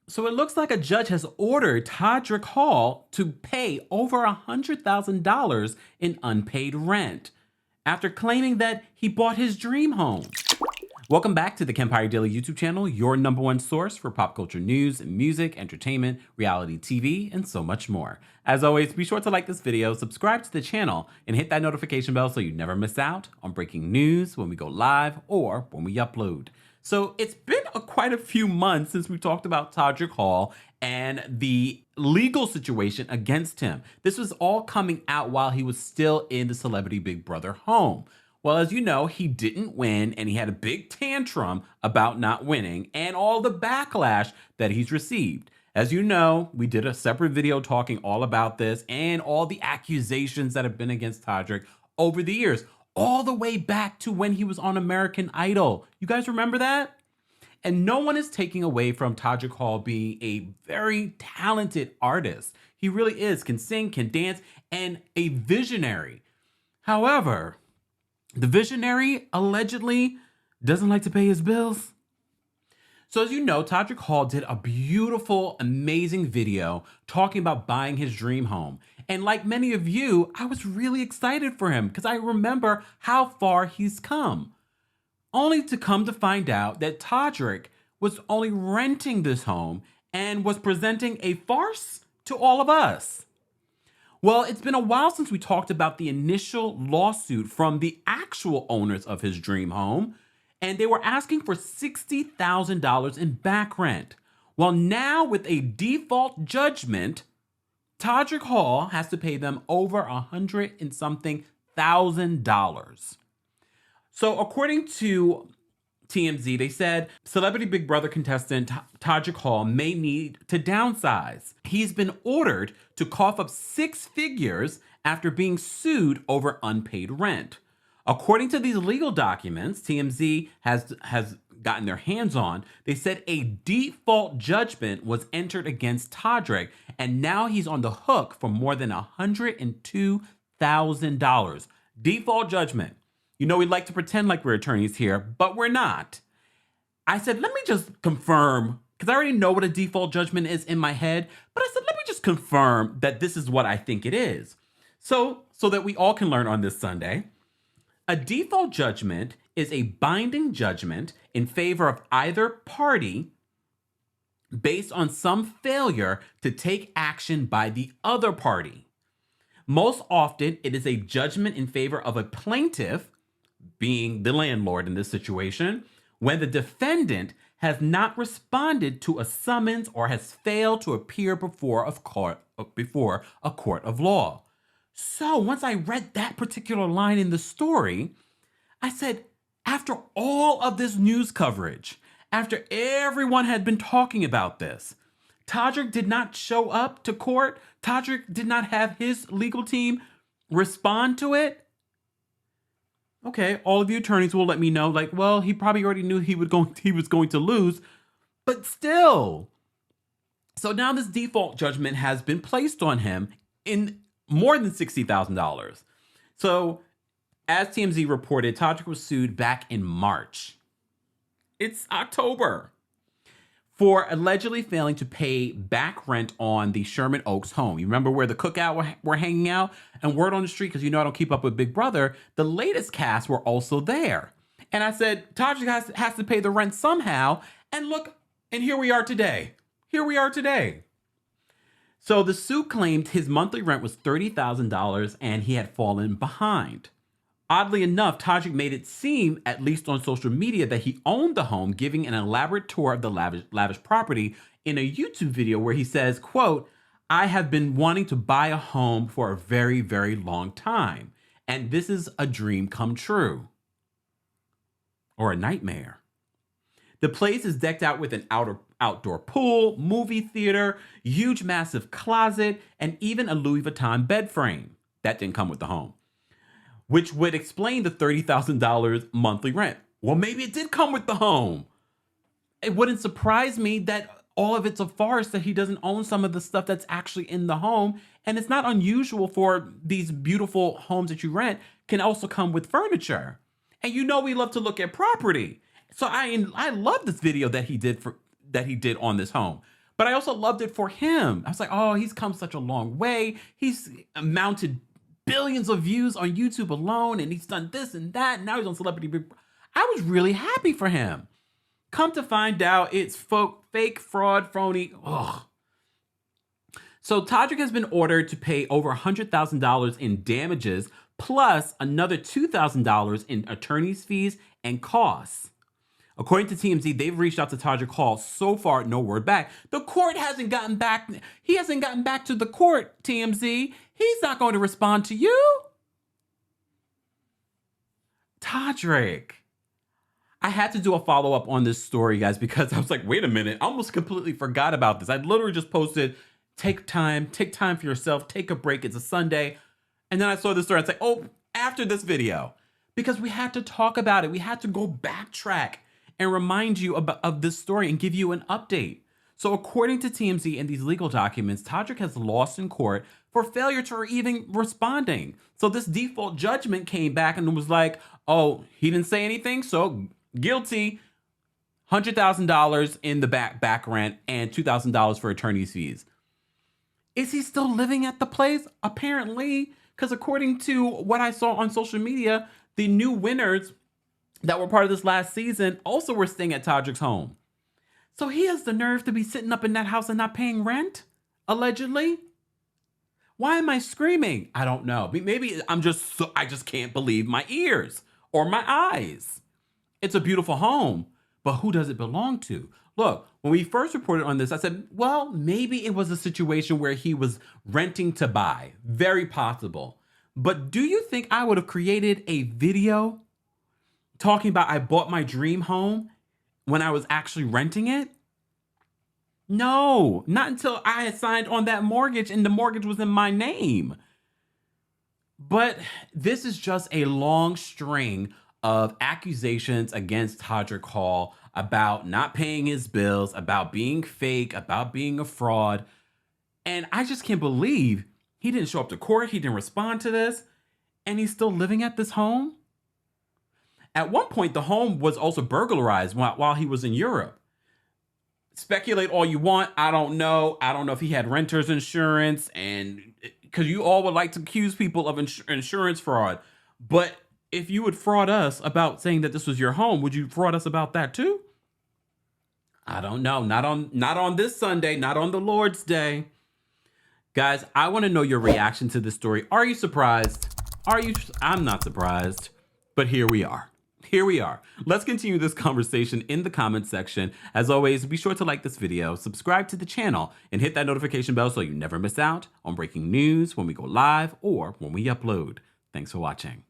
So it looks like a judge has ordered Todrick Hall to pay over $100,000 in unpaid rent after claiming that he bought his dream home. Welcome back to the Kempire Daily YouTube channel, your number one source for pop culture news, music, entertainment, reality TV, and so much more. As always, be sure to like this video, subscribe to the channel, and hit that notification bell so you never miss out on breaking news when we go live or when we upload. So it's been quite a few months since we talked about Todrick Hall and the legal situation against him. This was all coming out while he was still in the Celebrity Big Brother home. Well, as you know, he didn't win, and he had a big tantrum about not winning and all the backlash that he's received. As you know, we did a separate video talking all about this and all the accusations that have been against Todrick over the years, all the way back to when he was on American Idol. You guys remember that? And no one is taking away from Todrick Hall being a very talented artist. He really is, can sing, can dance, and a visionary. However, the visionary allegedly doesn't like to pay his bills. So as you know, Todrick Hall did a beautiful, amazing video talking about buying his dream home. And like many of you, I was really excited for him because I remember how far he's come. Only to come to find out that Todrick was only renting this home and was presenting a farce to all of us. Well, it's been a while since we talked about the initial lawsuit from the actual owners of his dream home, and they were asking for $60,000 in back rent. Well, now with a default judgment, Todrick Hall has to pay them over $100 and something thousand. So according to TMZ, they said Celebrity Big Brother contestant Todrick Hall may need to downsize. He's been ordered to cough up 6 figures after being sued over unpaid rent. According to these legal documents TMZ has gotten their hands on, they said a default judgment was entered against Todrick, and now he's on the hook for more than $102,000. Default judgment. You know, we like to pretend like we're attorneys here, but we're not. I said, let me just confirm, because I already know what a default judgment is in my head, but I said, let me just confirm that this is what I think it is. So that we all can learn on this Sunday. A default judgment is a binding judgment in favor of either party based on some failure to take action by the other party. Most often, it is a judgment in favor of a plaintiff, being the landlord in this situation, when the defendant has not responded to a summons or has failed to appear before a court of law. So once I read that particular line in the story, I said, after all of this news coverage, after everyone had been talking about this, Todrick did not show up to court. Todrick did not have his legal team respond to it. Okay, all of you attorneys will let me know, like, well, he probably already knew he was going to lose, but still. So now this default judgment has been placed on him in more than $60,000. So as TMZ reported, Todrick was sued back in March. It's October for allegedly failing to pay back rent on the Sherman Oaks home. You remember where the cookout were hanging out? And word on the street, because you know I don't keep up with Big Brother, the latest cast were also there. And I said, Todrick has to pay the rent somehow. And look, and here we are today. Here we are today. So the suit claimed his monthly rent was $30,000 and he had fallen behind. Oddly enough, Todrick made it seem, at least on social media, that he owned the home, giving an elaborate tour of the lavish property in a YouTube video where he says, quote, I have been wanting to buy a home for a very, very long time, and this is a dream come true. Or a nightmare. The place is decked out with an outdoor pool, movie theater, huge massive closet, and even a Louis Vuitton bed frame. That didn't come with the home, which would explain the $30,000 monthly rent. Well, maybe it did come with the home. It wouldn't surprise me that all of it's a farce, that he doesn't own some of the stuff that's actually in the home. And it's not unusual for these beautiful homes that you rent can also come with furniture. And you know we love to look at property. So I love this video that he did on this home. But I also loved it for him. I was like, oh, he's come such a long way. He's mounted billions of views on YouTube alone, and he's done this and that. And now he's on Celebrity Big Brother. I was really happy for him. Come to find out, it's fake, fraud, phony. Ugh. So Todrick has been ordered to pay over $100,000 in damages, plus another $2,000 in attorney's fees and costs. According to TMZ, they've reached out to Todrick Hall. So far, no word back. The court hasn't gotten back. He hasn't gotten back to the court, TMZ. He's not going to respond to you. Todrick. I had to do a follow-up on this story, guys, because I was like, wait a minute. I almost completely forgot about this. I literally just posted, take time for yourself, take a break. It's a Sunday. And then I saw this story. I was like, oh, after this video, because we had to talk about it. We had to go backtrack and remind you of this story and give you an update. So according to TMZ and these legal documents, Todrick has lost in court for failure to even responding. So this default judgment came back and was like, oh, he didn't say anything, so guilty. $100,000 in the back rent and $2,000 for attorney's fees. Is he still living at the place? Apparently, because according to what I saw on social media, the new winners that were part of this last season also were staying at Todrick's home. So he has the nerve to be sitting up in that house and not paying rent, allegedly. Why am I screaming? I don't know. Maybe I just can't believe my ears or my eyes. It's a beautiful home, but who does it belong to? Look, when we first reported on this, I said, well, maybe it was a situation where he was renting to buy. Very possible. But do you think I would have created a video talking about I bought my dream home when I was actually renting it? No, not until I had signed on that mortgage and the mortgage was in my name. But this is just a long string of accusations against Todrick Hall about not paying his bills, about being fake, about being a fraud. And I just can't believe he didn't show up to court. He didn't respond to this. And he's still living at this home. At one point, the home was also burglarized while he was in Europe. Speculate all you want. I don't know. I don't know if he had renter's insurance, and because you all would like to accuse people of insurance fraud. But if you would fraud us about saying that this was your home, would you fraud us about that too? I don't know. Not on this Sunday, not on the Lord's Day. Guys, I want to know your reaction to this story. Are you surprised? I'm not surprised, but here we are. Here we are. Let's continue this conversation in the comments section. As always, be sure to like this video, subscribe to the channel, and hit that notification bell so you never miss out on breaking news when we go live or when we upload. Thanks for watching.